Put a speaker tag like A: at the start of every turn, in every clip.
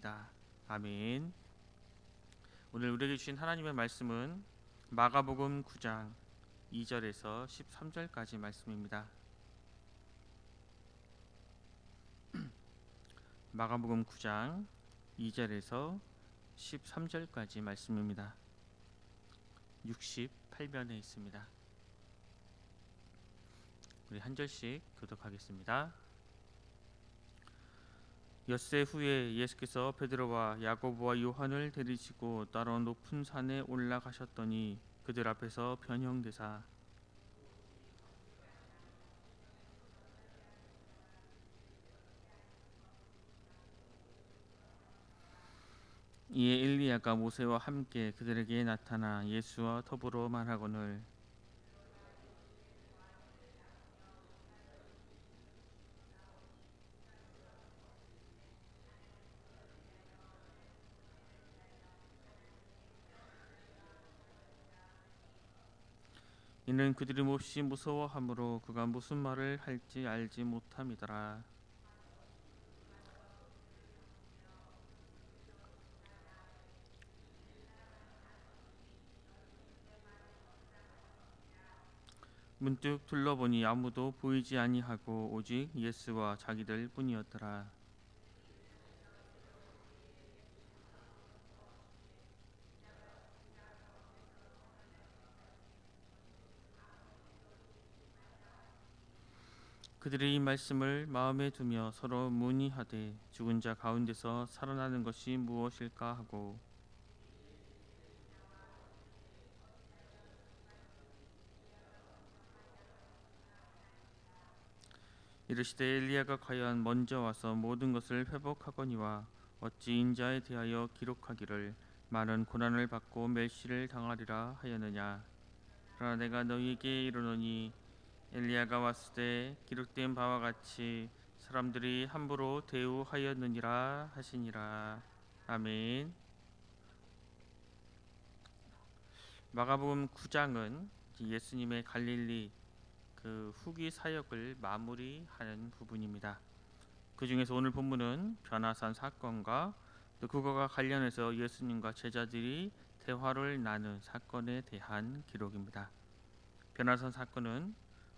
A: 있습니다. 아멘. 오늘 우리에게 주신 하나님의 말씀은 마가복음 9장 2절에서 13절까지 말씀입니다. 마가복음 9장 2절에서 13절까지 말씀입니다. 68면에 있습니다. 우리 한 절씩 교독하겠습니다. 엿새 후에 예수께서 베드로와 야고보와 요한을 데리시고 따로 높은 산에 올라가셨더니 그들 앞에서 변형되사 이에 엘리야가 모세와 함께 그들에게 나타나 예수와 더불어 말하거늘 이는 그들이 몹시 무서워하므로 그가 무슨 말을 할지 알지 못함이더라. 문득 둘러보니 아무도 보이지 아니하고 오직 예수와 자기들 뿐이었더라. 그들이 이 말씀을 마음에 두며 서로 문의하되 죽은 자 가운데서 살아나는 것이 무엇일까 하고 이르시되 엘리야가 과연 먼저 와서 모든 것을 회복하거니와 어찌 인자에 대하여 기록하기를 많은 고난을 받고 멸시를 당하리라 하였느냐. 그러나 내가 너희에게 이르노니 엘리야가 왔을 때 기록된 바와 같이 사람들이 함부로 대우하였느니라 하시니라. 아멘. 마가복음 9장은 예수님의 갈릴리 그 후기 사역을 마무리하는 부분입니다. 그 중에서 오늘 본문은 변화산 사건과 또 그거가 관련해서 예수님과 제자들이 대화를 나눈 사건에 대한 기록입니다. 변화산 사건은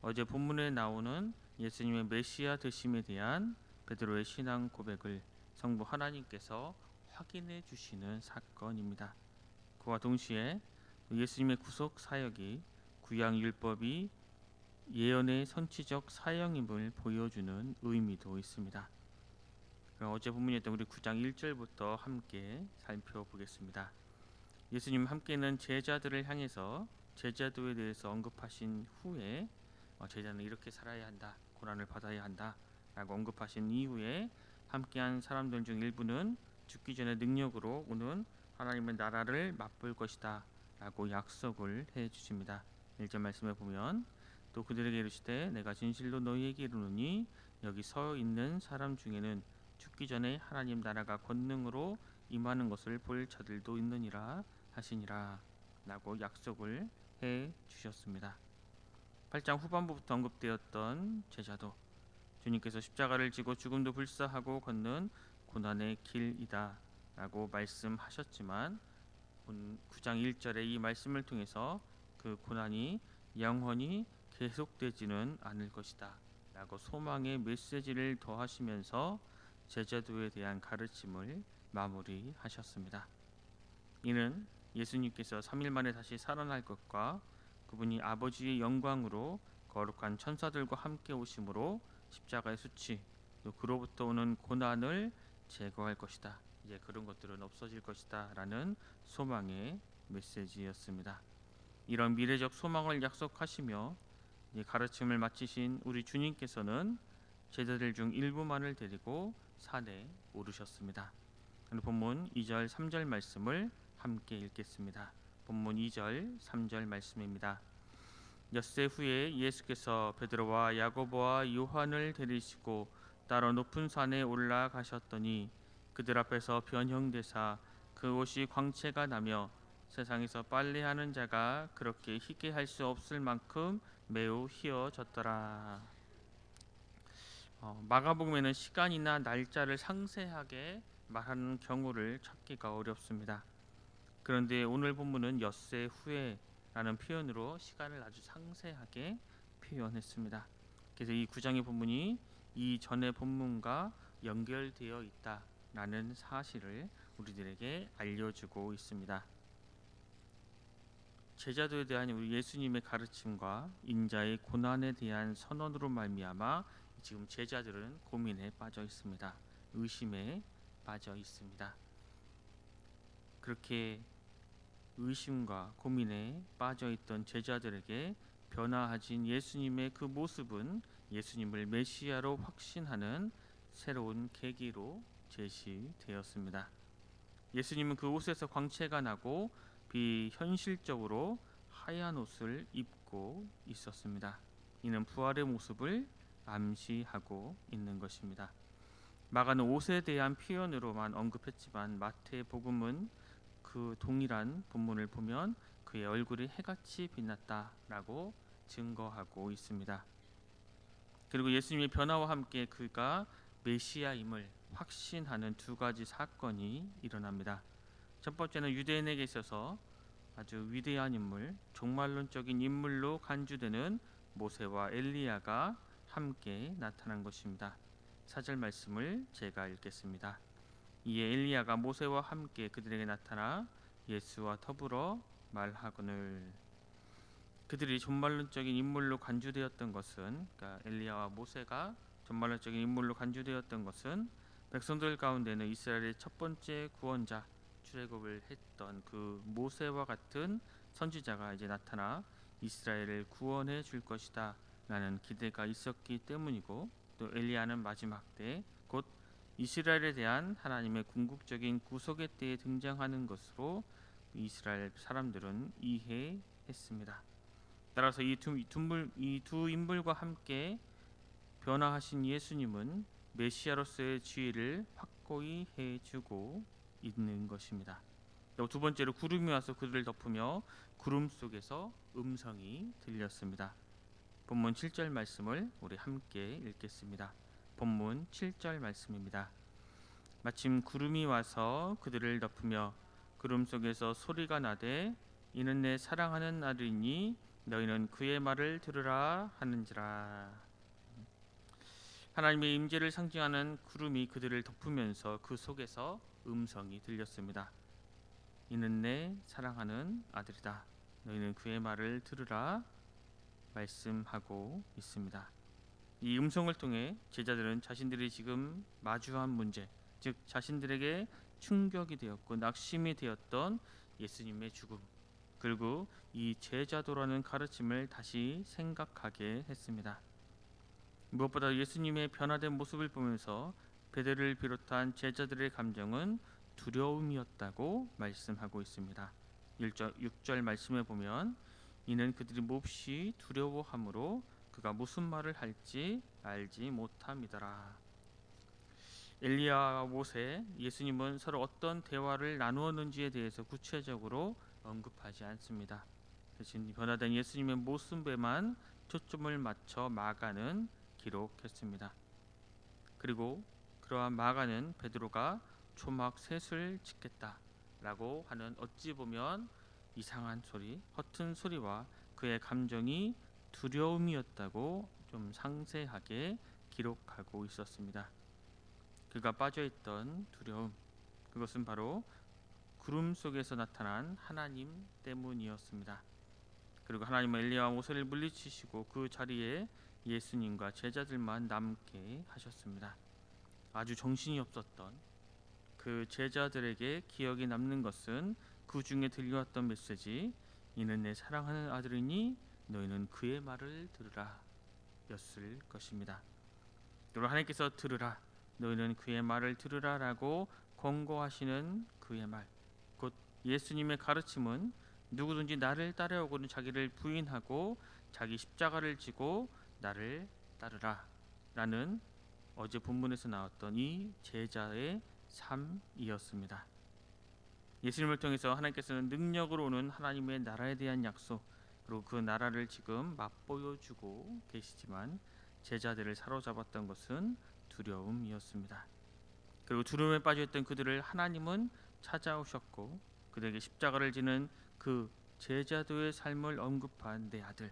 A: 어제 본문에 나오는 예수님의 메시아 되심에 대한 베드로의 신앙 고백을 성부 하나님께서 확인해 주시는 사건입니다. 그와 동시에 예수님의 구속 사역이 구약 율법이 예언의 선지적 사역임을 보여주는 의미도 있습니다. 그럼 어제 본문이었던 우리 9장 1절부터 함께 살펴보겠습니다. 예수님 함께는 제자들을 향해서 제자도에 대해서 언급하신 후에 제자는 이렇게 살아야 한다, 고난을 받아야 한다 라고 언급하신 이후에 함께한 사람들 중 일부는 죽기 전에 능력으로 오는 하나님의 나라를 맛볼 것이다 라고 약속을 해주십니다. 1절 말씀에 보면 또 그들에게 이르시되 내가 진실로 너희에게 이르노니 여기 서 있는 사람 중에는 죽기 전에 하나님 나라가 권능으로 임하는 것을 볼 자들도 있느니라 하시니라 라고 약속을 해 주셨습니다. 8장 후반부부터 언급되었던 제자도 주님께서 십자가를 지고 죽음도 불사하고 걷는 고난의 길이다 라고 말씀하셨지만 9장 1절의 이 말씀을 통해서 그 고난이 영원히 계속되지는 않을 것이다 라고 소망의 메시지를 더하시면서 제자도에 대한 가르침을 마무리하셨습니다. 이는 예수님께서 3일 만에 다시 살아날 것과 그분이 아버지의 영광으로 거룩한 천사들과 함께 오심으로 십자가의 수치 또 그로부터 오는 고난을 제거할 것이다. 이제 그런 것들은 없어질 것이다 라는 소망의 메시지였습니다. 이런 미래적 소망을 약속하시며 가르침을 마치신 우리 주님께서는 제자들 중 일부만을 데리고 산에 오르셨습니다. 본문 2절 3절 말씀을 함께 읽겠습니다. 본문 2절 3절 말씀입니다. 엿새 후에 예수께서 베드로와 야고보와 요한을 데리시고 따로 높은 산에 올라가셨더니 그들 앞에서 변형되사 그 옷이 광채가 나며 세상에서 빨래하는 자가 그렇게 희게 할 수 없을 만큼 매우 희어졌더라. 마가복음에는 시간이나 날짜를 상세하게 말하는 경우를 찾기가 어렵습니다. 그런데 오늘 본문은 엿새 후에라는 표현으로 시간을 아주 상세하게 표현했습니다. 그래서 이 9장의 본문이 이 전의 본문과 연결되어 있다라는 사실을 우리들에게 알려주고 있습니다. 제자도에 대한 우리 예수님의 가르침과 인자의 고난에 대한 선언으로 말미암아 지금 제자들은 고민에 빠져 있습니다. 의심에 빠져 있습니다. 그렇게 의심과 고민에 빠져 있던 제자들에게 변화하신 예수님의 그 모습은 예수님을 메시아로 확신하는 새로운 계기로 제시되었습니다. 예수님은 그 옷에서 광채가 나고 비현실적으로 하얀 옷을 입고 있었습니다. 이는 부활의 모습을 암시하고 있는 것입니다. 마가는 옷에 대한 표현으로만 언급했지만 마태복음은 그 동일한 본문을 보면 그의 얼굴이 해같이 빛났다라고 증거하고 있습니다. 그리고 예수님의 변화와 함께 그가 메시아임을 확신하는 두 가지 사건이 일어납니다. 첫 번째는 유대인에게 있어서 아주 위대한 인물, 종말론적인 인물로 간주되는 모세와 엘리야가 함께 나타난 것입니다. 4절 말씀을 제가 읽겠습니다. 이에 엘리야가 모세와 함께 그들에게 나타나 예수와 더불어 말하거늘. 그들이 종말론적인 인물로 간주되었던 것은, 그러니까 엘리야와 모세가 종말론적인 인물로 간주되었던 것은 백성들 가운데는 이스라엘의 첫 번째 구원자 출애굽을 했던 그 모세와 같은 선지자가 이제 나타나 이스라엘을 구원해 줄 것이다 라는 기대가 있었기 때문이고, 또 엘리야는 마지막 때 곧 이스라엘에 대한 하나님의 궁극적인 구속의 때에 등장하는 것으로 이스라엘 사람들은 이해했습니다. 따라서 이 두 인물과 함께 변화하신 예수님은 메시아로서의 지위를 확고히 해주고 있는 것입니다. 두 번째로 구름이 와서 그들을 덮으며 구름 속에서 음성이 들렸습니다. 본문 7절 말씀을 우리 함께 읽겠습니다. 본문 7절 말씀입니다. 마침 구름이 와서 그들을 덮으며 구름 속에서 소리가 나되 이는 내 사랑하는 아들이니 너희는 그의 말을 들으라 하는지라. 하나님의 임재를 상징하는 구름이 그들을 덮으면서 그 속에서 음성이 들렸습니다. 이는 내 사랑하는 아들이다. 너희는 그의 말을 들으라 말씀하고 있습니다. 이 음성을 통해 제자들은 자신들이 지금 마주한 문제, 즉 자신들에게 충격이 되었고 낙심이 되었던 예수님의 죽음, 그리고 이 제자도라는 가르침을 다시 생각하게 했습니다. 무엇보다 예수님의 변화된 모습을 보면서 베드로를 비롯한 제자들의 감정은 두려움이었다고 말씀하고 있습니다. 6절 말씀에 보면 이는 그들이 몹시 두려워함으로 그가 무슨 말을 할지 알지 못함이더라. 엘리야와 모세, 예수님은 서로 어떤 대화를 나누었는지에 대해서 구체적으로 언급하지 않습니다. 대신 변화된 예수님의 모습에만 초점을 맞춰 마가는 기록했습니다. 그리고 그러한 마가는 베드로가 초막 셋을 짓겠다라고 하는 어찌 보면 이상한 소리, 허튼 소리와 그의 감정이 두려움이었다고 좀 상세하게 기록하고 있었습니다. 그가 빠져있던 두려움, 그것은 바로 구름 속에서 나타난 하나님 때문이었습니다. 그리고 하나님은 엘리야와 모세를 물리치시고 그 자리에 예수님과 제자들만 남게 하셨습니다. 아주 정신이 없었던 그 제자들에게 기억이 남는 것은 그 중에 들려왔던 메시지, 이는 내 사랑하는 아들이니 너희는 그의 말을 들으라 였을 것입니다. 여러분, 하나님께서 들으라, 너희는 그의 말을 들으라 라고 권고하시는 그의 말, 곧 예수님의 가르침은 누구든지 나를 따라오고는 자기를 부인하고 자기 십자가를 지고 나를 따르라 라는 어제 본문에서 나왔던 이 제자의 삶이었습니다. 예수님을 통해서 하나님께서는 능력으로 오는 하나님의 나라에 대한 약속, 그리고 그 나라를 지금 맛보여주고 계시지만 제자들을 사로잡았던 것은 두려움이었습니다. 그리고 두려움에 빠져 있던 그들을 하나님은 찾아오셨고 그들에게 십자가를 지는 그 제자도의 삶을 언급한 내 아들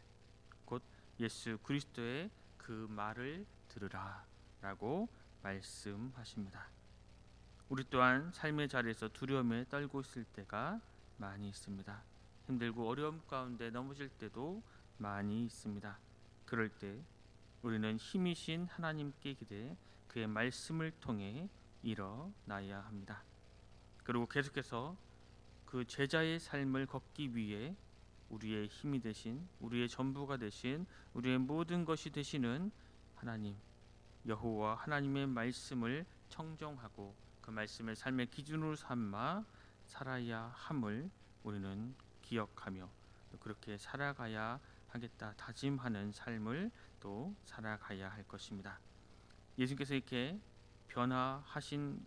A: 곧 예수 그리스도의 그 말을 들으라라고 말씀하십니다. 우리 또한 삶의 자리에서 두려움에 떨고 있을 때가 많이 있습니다. 힘들고 어려움 가운데 넘어질 때도 많이 있습니다. 그럴 때 우리는 힘이신 하나님께 기대 그의 말씀을 통해 일어나야 합니다. 그리고 계속해서 그 제자의 삶을 걷기 위해 우리의 힘이 되신, 우리의 전부가 되신, 우리의 모든 것이 되시는 하나님 여호와 하나님의 말씀을 청정하고 그 말씀을 삶의 기준으로 삼아 살아야 함을 우리는 기억하며 그렇게 살아가야 하겠다 다짐하는 삶을 또 살아가야 할 것입니다. 예수께서 이렇게 변화하신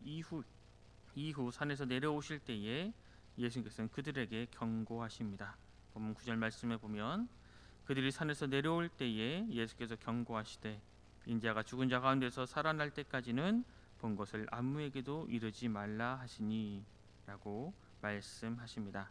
A: 이후 산에서 내려오실 때에 예수께서는 그들에게 경고하십니다. 본문 9절 말씀에 보면 그들이 산에서 내려올 때에 예수께서 경고하시되 인자가 죽은 자 가운데서 살아날 때까지는 본 것을 아무에게도 이르지 말라 하시니 라고 말씀하십니다.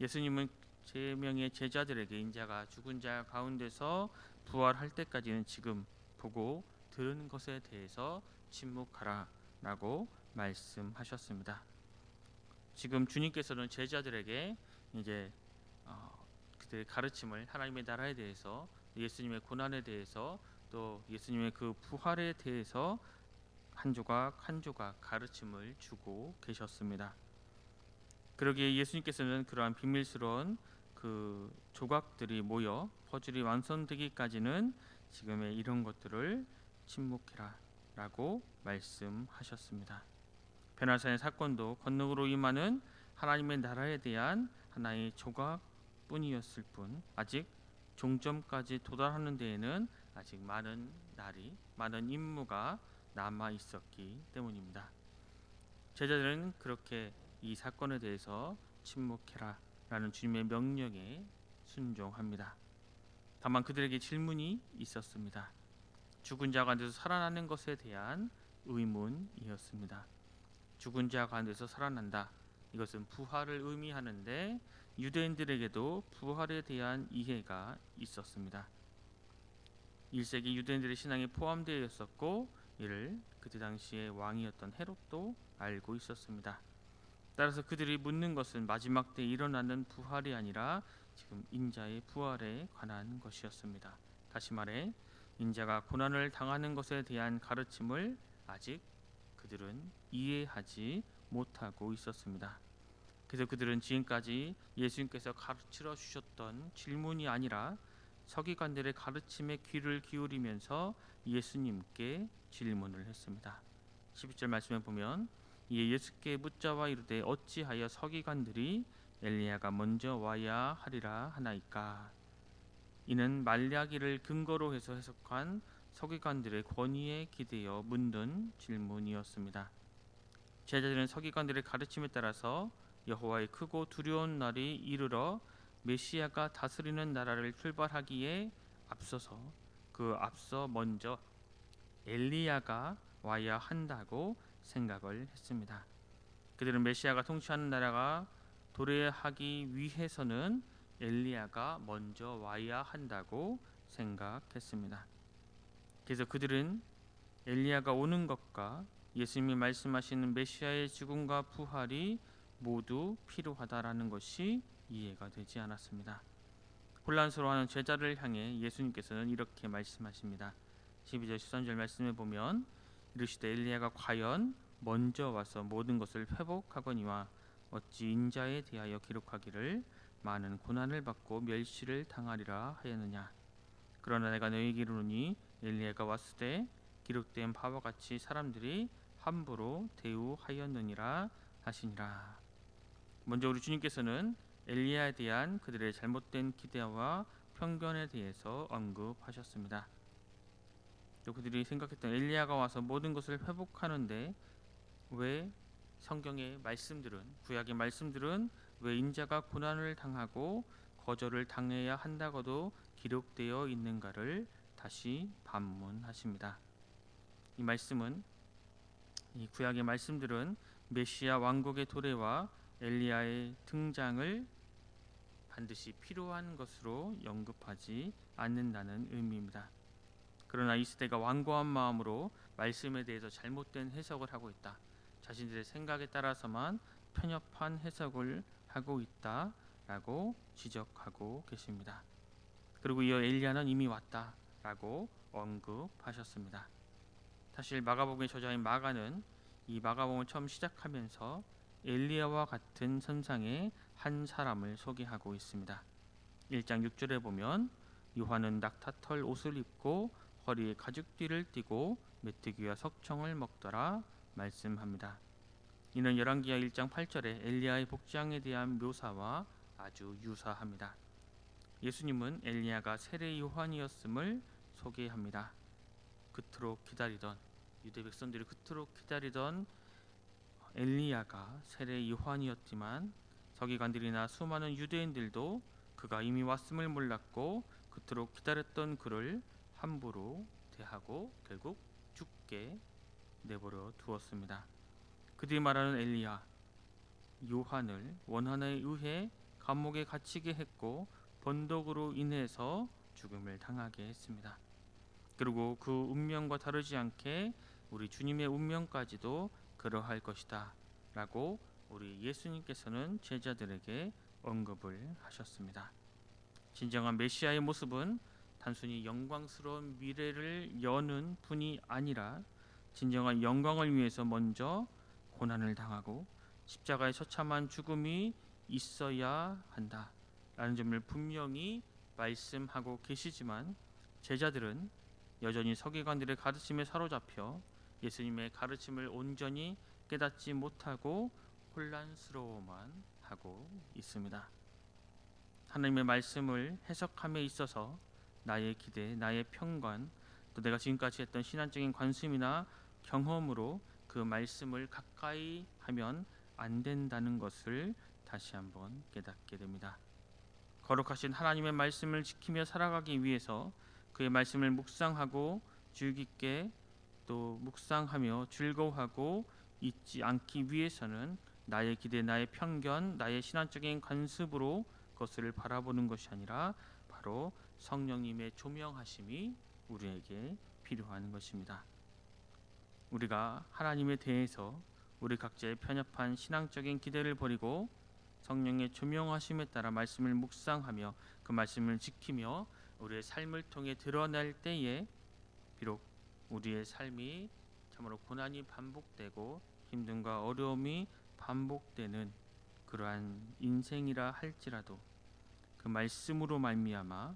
A: 예수님은 제 명의 제자들에게 인자가 죽은 자 가운데서 부활할 때까지는 지금 보고 들은 것에 대해서 침묵하라 라고 말씀하셨습니다. 지금 주님께서는 제자들에게 이제 그들의 가르침을 하나님의 나라에 대해서 예수님의 고난에 대해서 또 예수님의 그 부활에 대해서 한 조각 한 조각 가르침을 주고 계셨습니다. 그러기에 예수님께서는 그러한 비밀스러운 그 조각들이 모여 퍼즐이 완성되기까지는 지금의 이런 것들을 침묵해라 라고 말씀하셨습니다. 변화산의 사건도 권능으로 임하는 하나님의 나라에 대한 하나의 조각뿐이었을 뿐 아직 종점까지 도달하는 데에는 아직 많은 날이 많은 임무가 남아 있었기 때문입니다. 제자들은 그렇게 이 사건에 대해서 침묵해라 라는 주님의 명령에 순종합니다. 다만 그들에게 질문이 있었습니다. 죽은 자 가운데서 살아나는 것에 대한 의문이었습니다. 죽은 자 가운데서 살아난다. 이것은 부활을 의미하는데 유대인들에게도 부활에 대한 이해가 있었습니다. 1세기 유대인들의 신앙에 포함되어 있었고 이를 그때 당시의 왕이었던 헤롯도 알고 있었습니다. 따라서 그들이 묻는 것은 마지막 때 일어나는 부활이 아니라 지금 인자의 부활에 관한 것이었습니다. 다시 말해 인자가 고난을 당하는 것에 대한 가르침을 아직 그들은 이해하지 못하고 있었습니다. 그래서 그들은 지금까지 예수님께서 가르쳐 주셨던 질문이 아니라 서기관들의 가르침에 귀를 기울이면서 예수님께 질문을 했습니다. 12절 말씀에 보면 이에 예수께 묻자와 이르되 어찌하여 서기관들이 엘리야가 먼저 와야 하리라 하나이까. 이는 말라기를 근거로 해서 해석한 서기관들의 권위에 기대어 묻는 질문이었습니다. 제자들은 서기관들의 가르침에 따라서 여호와의 크고 두려운 날이 이르러 메시아가 다스리는 나라를 출발하기에 앞서 먼저 엘리야가 와야 한다고 생각을 했습니다. 그들은 메시아가 통치하는 나라가 도래하기 위해서는 엘리야가 먼저 와야 한다고 생각했습니다. 그래서 그들은 엘리야가 오는 것과 예수님이 말씀하시는 메시아의 죽음과 부활이 모두 필요하다라는 것이 이해가 되지 않았습니다. 혼란스러워하는 제자를 향해 예수님께서는 이렇게 말씀하십니다. 12절 13절 말씀에 보면 이르시되 엘리야가 과연 먼저 와서 모든 것을 회복하거니와 어찌 인자에 대하여 기록하기를 많은 고난을 받고 멸시를 당하리라 하였느냐. 그러나 내가 너희에게 이르노니 엘리야가 왔을 때 기록된 바와 같이 사람들이 함부로 대우하였느니라 하시니라. 먼저 우리 주님께서는 엘리야에 대한 그들의 잘못된 기대와 편견에 대해서 언급하셨습니다. 또 그들이 생각했던 엘리야가 와서 모든 것을 회복하는데 왜 성경의 말씀들은 구약의 말씀들은 왜 인자가 고난을 당하고 거절을 당해야 한다고도 기록되어 있는가를 다시 반문하십니다. 이 말씀은 이 구약의 말씀들은 메시아 왕국의 도래와 엘리야의 등장을 반드시 필요한 것으로 언급하지 않는다는 의미입니다. 그러나 이 시대가 완고한 마음으로 말씀에 대해서 잘못된 해석을 하고 있다. 자신들의 생각에 따라서만 편협한 해석을 하고 있다라고 지적하고 계십니다. 그리고 이어 엘리야는 이미 왔다라고 언급하셨습니다. 사실 마가복음의 저자인 마가는 이 마가복음을 처음 시작하면서 엘리야와 같은 선상의 한 사람을 소개하고 있습니다. 1장 6절에 보면 요한은 낙타털 옷을 입고 허리에 가죽띠를 띠고 메뚜기와 석청을 먹더라 말씀합니다. 이는 열왕기하 1장 8절에 엘리야의 복장에 대한 묘사와 아주 유사합니다. 예수님은 엘리야가 세례 요한이었음을 소개합니다. 그토록 기다리던 유대 백성들이 그토록 기다리던 엘리야가 세례 요한이었지만 서기관들이나 수많은 유대인들도 그가 이미 왔음을 몰랐고 그토록 기다렸던 그를 함부로 대하고 결국 죽게 내버려 두었습니다. 그들이 말하는 엘리야, 요한을 원한에 의해 감옥에 갇히게 했고 번독으로 인해서 죽음을 당하게 했습니다. 그리고 그 운명과 다르지 않게 우리 주님의 운명까지도 그러할 것이다 라고 우리 예수님께서는 제자들에게 언급을 하셨습니다. 진정한 메시아의 모습은 단순히 영광스러운 미래를 여는 분이 아니라 진정한 영광을 위해서 먼저 고난을 당하고 십자가의 처참한 죽음이 있어야 한다라는 점을 분명히 말씀하고 계시지만 제자들은 여전히 서기관들의 가르침에 사로잡혀 예수님의 가르침을 온전히 깨닫지 못하고 혼란스러워만 하고 있습니다. 하나님의 말씀을 해석함에 있어서 나의 기대, 나의 편관, 또 내가 지금까지 했던 신앙적인 관심이나 경험으로 그 말씀을 가까이 하면 안 된다는 것을 다시 한번 깨닫게 됩니다. 거룩하신 하나님의 말씀을 지키며 살아가기 위해서 그의 말씀을 묵상하고 주의 깊게 또 묵상하며 즐거워하고 잊지 않기 위해서는 나의 기대, 나의 편견, 나의 신앙적인 관습으로 그것을 바라보는 것이 아니라 바로 성령님의 조명하심이 우리에게 필요한 것입니다. 우리가 하나님에 대해서 우리 각자의 편협한 신앙적인 기대를 버리고 성령의 조명하심에 따라 말씀을 묵상하며 그 말씀을 지키며 우리의 삶을 통해 드러낼 때에 비록 우리의 삶이 참으로 고난이 반복되고 힘듦과 어려움이 반복되는 그러한 인생이라 할지라도 그 말씀으로 말미암아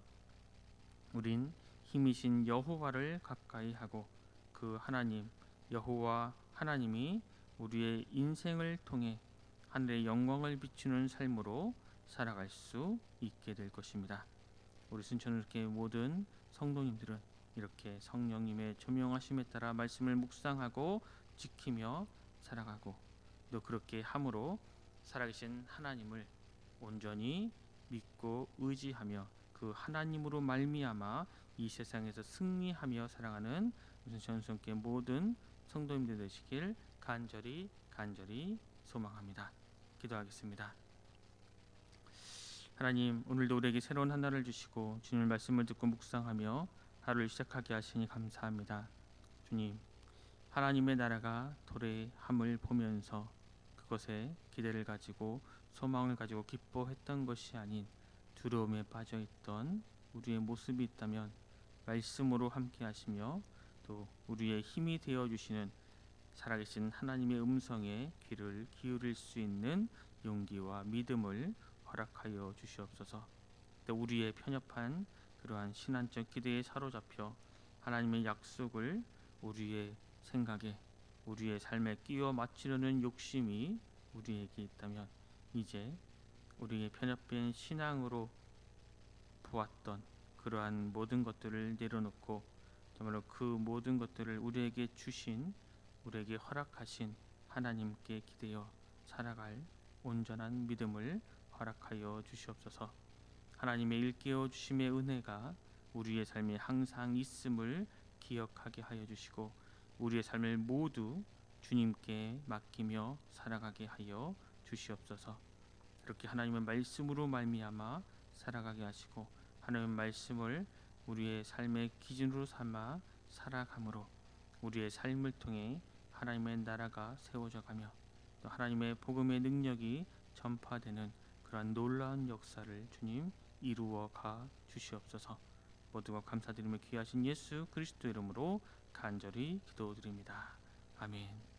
A: 우린 힘이신 여호와를 가까이 하고 그 하나님 여호와 하나님이 우리의 인생을 통해 하늘의 영광을 비추는 삶으로 살아갈 수 있게 될 것입니다. 우리 순천을교회 모든 성도님들은 이렇게 성령님의 조명하심에 따라 말씀을 묵상하고 지키며 살아가고 또 그렇게 함으로 살아계신 하나님을 온전히 믿고 의지하며 그 하나님으로 말미암아 이 세상에서 승리하며 살아가는 순천교회 모든 성도님들 되시길 간절히 소망합니다. 기도하겠습니다. 하나님, 오늘도 우리에게 새로운 하나를 주시고 주님의 말씀을 듣고 묵상하며 하루를 시작하게 하시니 감사합니다. 주님, 하나님의 나라가 도래함을 보면서 그것에 기대를 가지고 소망을 가지고 기뻐했던 것이 아닌 두려움에 빠져있던 우리의 모습이 있다면 말씀으로 함께 하시며 또 우리의 힘이 되어주시는 살아계신 하나님의 음성에 귀를 기울일 수 있는 용기와 믿음을 허락하여 주시옵소서. 또 우리의 편협한 그러한 신앙적 기대에 사로잡혀 하나님의 약속을 우리의 생각에 우리의 삶에 끼워 맞추려는 욕심이 우리에게 있다면 이제 우리의 편협한 신앙으로 보았던 그러한 모든 것들을 내려놓고 정말로 그 모든 것들을 우리에게 주신 우리에게 허락하신 하나님께 기대어 살아갈 온전한 믿음을 허락하여 주시옵소서. 하나님의 일깨워 주심의 은혜가 우리의 삶에 항상 있음을 기억하게 하여 주시고 우리의 삶을 모두 주님께 맡기며 살아가게 하여 주시옵소서. 이렇게 하나님의 말씀으로 말미암아 살아가게 하시고 하나님의 말씀을 우리의 삶의 기준으로 삼아 살아감으로 우리의 삶을 통해 하나님의 나라가 세워져 가며 또 하나님의 복음의 능력이 전파되는 그러한 놀라운 역사를 주님 이루어 가 주시옵소서. 모두가 감사드리며 귀하신 예수 그리스도 이름으로 간절히 기도드립니다. 아멘.